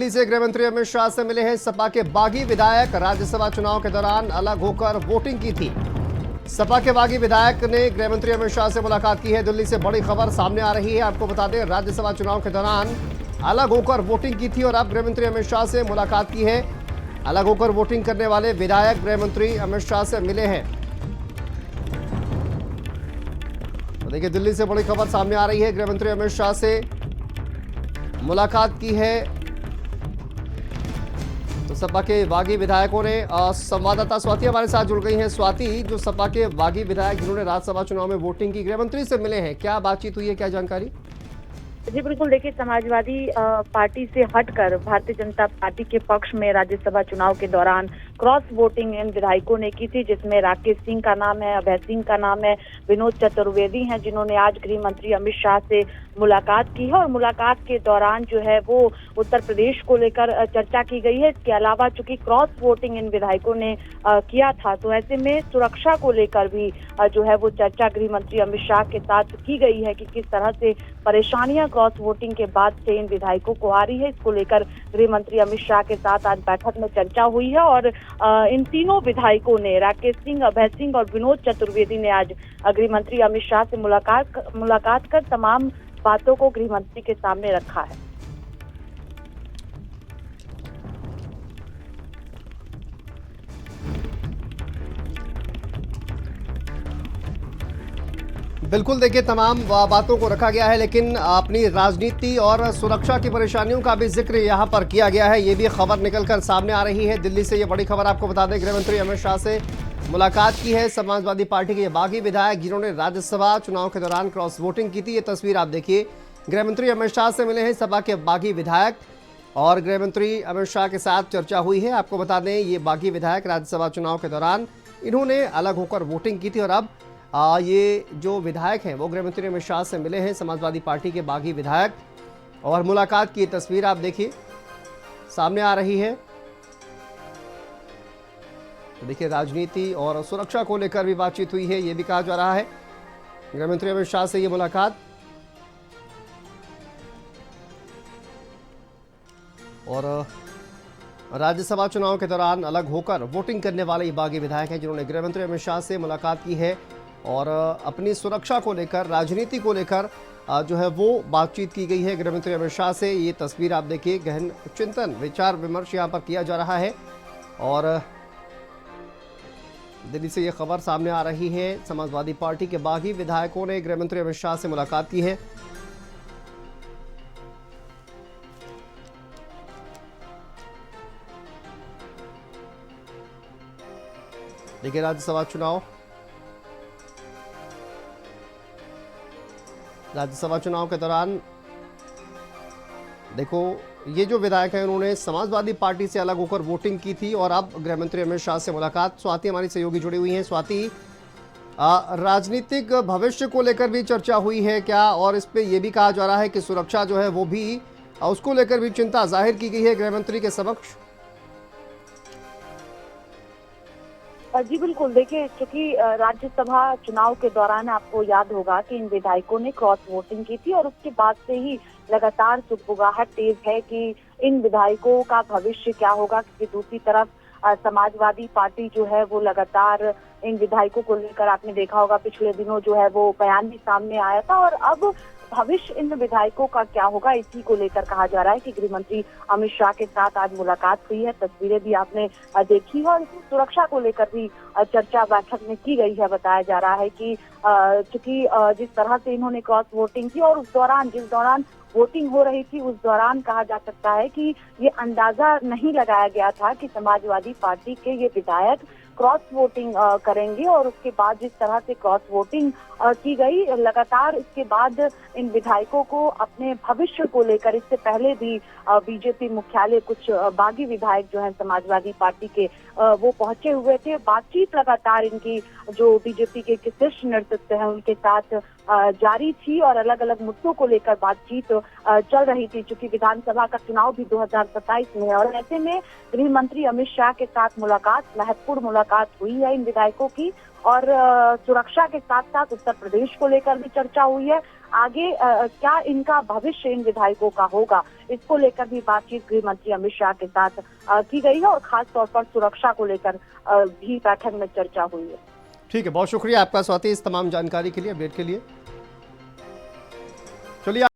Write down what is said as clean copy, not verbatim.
दिल्ली से गृह मंत्री अमित शाह से मिले हैं सपा के बागी विधायक। राज्यसभा चुनाव के दौरान अलग होकर वोटिंग की थी। सपा के बागी विधायक ने गृह मंत्री अमित शाह से मुलाकात की है। दिल्ली से बड़ी खबर सामने आ रही है। आपको बता दें, राज्यसभा चुनाव के दौरान अलग होकर वोटिंग की थी और अब गृह मंत्री अमित शाह से मुलाकात की है। अलग होकर वोटिंग करने वाले विधायक गृह मंत्री अमित शाह से मिले हैं। तो देखिए, दिल्ली से बड़ी खबर सामने आ रही है। गृह मंत्री अमित शाह से मुलाकात की है। तो सपा के बागी विधायकों ने संवाददाता स्वाति हमारे साथ जुड़ गई हैं। स्वाति, जो सपा के बागी विधायक जिन्होंने राज्यसभा चुनाव में वोटिंग की, गृह मंत्री से मिले हैं, क्या बातचीत हुई है, क्या जानकारी? जी बिल्कुल, देखिए, समाजवादी पार्टी से हटकर भारतीय जनता पार्टी के पक्ष में राज्यसभा चुनाव के दौरान क्रॉस वोटिंग इन विधायकों ने की थी, जिसमें राकेश सिंह का नाम है, अभय सिंह का नाम है, विनोद चतुर्वेदी हैं, जिन्होंने आज गृह मंत्री अमित शाह से मुलाकात की है। और मुलाकात के दौरान जो है वो उत्तर प्रदेश को लेकर चर्चा की गई है। इसके अलावा चूंकि क्रॉस वोटिंग इन विधायकों ने किया था, तो ऐसे में सुरक्षा को लेकर भी जो है वो चर्चा गृह मंत्री अमित शाह के साथ की गई है कि किस तरह से परेशानियां क्रॉस वोटिंग के बाद से इन विधायकों को आ रही है। इसको लेकर गृह मंत्री अमित शाह के साथ आज बैठक में चर्चा हुई है और इन तीनों विधायकों ने, राकेश सिंह, अभय सिंह और विनोद चतुर्वेदी ने आज गृह मंत्री अमित शाह से मुलाकात कर तमाम बातों को गृह मंत्री के सामने रखा है। बिल्कुल, देखिए, तमाम बातों को रखा गया है, लेकिन अपनी राजनीति और सुरक्षा की परेशानियों का भी जिक्र यहां पर किया गया है। ये भी खबर निकलकर सामने आ रही है। दिल्ली से ये बड़ी खबर आपको बता दें, गृह मंत्री अमित शाह से मुलाकात की है समाजवादी पार्टी के ये बागी विधायक जिन्होंने राज्यसभा चुनाव के दौरान क्रॉस वोटिंग की थी। ये तस्वीर आप देखिए, गृह मंत्री अमित शाह से मिले हैं सपा के बागी विधायक और गृह मंत्री अमित शाह के साथ चर्चा हुई है। आपको बता दें, ये बागी विधायक राज्यसभा चुनाव के दौरान इन्होंने अलग होकर वोटिंग की थी और अब ये जो विधायक हैं वो गृह मंत्री अमित शाह से मिले हैं, समाजवादी पार्टी के बागी विधायक, और मुलाकात की तस्वीर आप देखिए सामने आ रही है। तो देखिए, राजनीति और सुरक्षा को लेकर भी बातचीत हुई है, ये भी कहा जा रहा है। गृह मंत्री अमित शाह से ये मुलाकात और राज्यसभा चुनाव के दौरान अलग होकर वोटिंग करने वाले ये बागी विधायक हैं जिन्होंने गृह मंत्री अमित शाह से मुलाकात की है और अपनी सुरक्षा को लेकर, राजनीति को लेकर जो है वो बातचीत की गई है गृह मंत्री अमित शाह से। ये तस्वीर आप देखिए, गहन चिंतन, विचार विमर्श यहाँ पर किया जा रहा है और दिल्ली से ये खबर सामने आ रही है। समाजवादी पार्टी के बागी विधायकों ने गृह मंत्री अमित शाह से मुलाकात की है। देखिए, राज्यसभा चुनाव के दौरान देखो, ये जो विधायक हैं उन्होंने समाजवादी पार्टी से अलग होकर वोटिंग की थी और अब गृह मंत्री अमित शाह से मुलाकात। स्वाति हमारी सहयोगी जुड़ी हुई हैं। स्वाति, राजनीतिक भविष्य को लेकर भी चर्चा हुई है क्या? और इस पे ये भी कहा जा रहा है कि सुरक्षा जो है वो भी, उसको लेकर भी चिंता जाहिर की गई है गृह मंत्री के समक्ष। जी बिल्कुल, देखिए, क्योंकि राज्यसभा चुनाव के दौरान आपको याद होगा कि इन विधायकों ने क्रॉस वोटिंग की थी और उसके बाद से ही लगातार सुगबुगाहट तेज है कि इन विधायकों का भविष्य क्या होगा, क्योंकि दूसरी तरफ समाजवादी पार्टी जो है वो लगातार इन विधायकों को लेकर, आपने देखा होगा पिछले दिनों जो है वो बयान भी सामने आया था और अब भविष्य इन विधायकों का क्या होगा, इसी को लेकर कहा जा रहा है कि गृह मंत्री अमित शाह के साथ आज मुलाकात हुई है। तस्वीरें भी आपने देखी है और इसमें सुरक्षा को लेकर भी चर्चा बैठक में की गई है। बताया जा रहा है कि चूंकि जिस तरह से इन्होंने क्रॉस वोटिंग की और जिस दौरान वोटिंग हो रही थी, उस दौरान कहा जा सकता है कि ये अंदाजा नहीं लगाया गया था कि समाजवादी पार्टी के ये विधायक क्रॉस वोटिंग करेंगे और उसके बाद जिस तरह से क्रॉस वोटिंग की गई, लगातार इसके बाद इन विधायकों को अपने भविष्य को लेकर, इससे पहले भी बीजेपी मुख्यालय कुछ बागी विधायक जो हैं समाजवादी पार्टी के वो पहुंचे हुए थे। बातचीत लगातार इनकी जो बीजेपी के शीर्ष नेतृत्व है उनके साथ जारी थी और अलग अलग मुद्दों को लेकर बातचीत चल रही थी, चूंकि विधानसभा का चुनाव भी 2027 में है। और ऐसे में गृह मंत्री अमित शाह के साथ महत्वपूर्ण मुलाकात हुई है इन विधायकों की, और सुरक्षा के साथ साथ उत्तर प्रदेश को लेकर भी चर्चा हुई है। आगे क्या इनका भविष्य इन विधायकों का होगा, इसको लेकर भी बातचीत गृह मंत्री अमित शाह के साथ की गई है, और खास तौर पर सुरक्षा को लेकर भी बैठक में चर्चा हुई है। ठीक है, बहुत शुक्रिया आपका स्वाति इस तमाम जानकारी के लिए, अपडेट के लिए। चलिए।